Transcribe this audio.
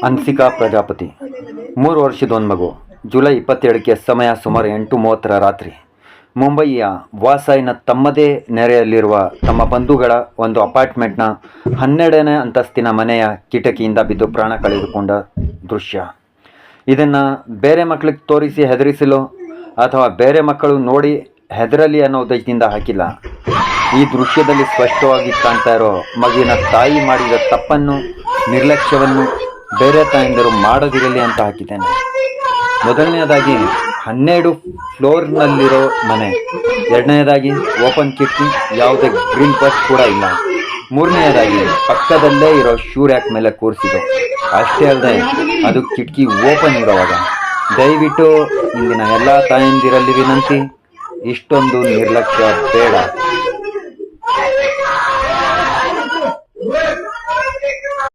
ಅನ್ಸಿಕಾ ಪ್ರಜಾಪತಿ 3 ವರ್ಷದ ಒಂದು ಮಗು. ಜುಲೈ 27ಕ್ಕೆ ಸಮಯ ಸುಮಾರು 8:30 ರಾತ್ರಿ ಮುಂಬಯಿಯ ವಾಸಾಯಿನ ತಮ್ಮದೇ ನೆರೆಯಲ್ಲಿರುವ ತಮ್ಮ ಬಂಧುಗಳ ಒಂದು ಅಪಾರ್ಟ್ಮೆಂಟ್ನ 12ನೇ ಅಂತಸ್ತಿನ ಮನೆಯ ಕಿಟಕಿಯಿಂದ ಬಿದ್ದು ಪ್ರಾಣ ಕಳೆದುಕೊಂಡ ದೃಶ್ಯ. ಇದನ್ನು ಬೇರೆ ಮಕ್ಕಳಿಗೆ ತೋರಿಸಿ ಹೆದರಿಸಲು ಅಥವಾ ಬೇರೆ ಮಕ್ಕಳು ನೋಡಿ ಹೆದರಲಿ ಅನ್ನೋ ಉದ್ದೇಶದಿಂದ ಹಾಕಿಲ್ಲ. ಈ ದೃಶ್ಯದಲ್ಲಿ ಸ್ಪಷ್ಟವಾಗಿ ಕಾಣ್ತಾ ಇರೋ ಮಗುವಿನ ತಾಯಿ ಮಾಡಿದ ತಪ್ಪನ್ನು, ನಿರ್ಲಕ್ಷ್ಯವನ್ನು ಬೇರೆ ತಾಯಂದಿರು ಮಾಡದಿರಲಿ ಅಂತ ಹಾಕಿದ್ದೇನೆ. ಮೊದಲನೆಯದಾಗಿ 12 ಫ್ಲೋರ್ನಲ್ಲಿರೋ ಮನೆ, ಎರಡನೆಯದಾಗಿ ಓಪನ್ ಕಿಟಕಿ, ಯಾವುದೇ ಗ್ರಿಲ್ ಬಸ್ ಕೂಡ ಇಲ್ಲ. ಮೂರನೆಯದಾಗಿ ಪಕ್ಕದಲ್ಲೇ ಇರೋ ಶೂ ರ್ಯಾಕ್ ಮೇಲೆ ಕೂರಿಸಿದ್ದು. ಅಷ್ಟೇ ಅಲ್ಲದೆ ಅದು ಕಿಟಕಿ ಓಪನ್ ಇರೋವಾಗ. ದಯವಿಟ್ಟು ಇಂದಿನ ಎಲ್ಲ ತಾಯಂದಿರಲ್ಲಿ ವಿನಂತಿ, ಇಷ್ಟೊಂದು ನಿರ್ಲಕ್ಷ್ಯ ಬೇಡ.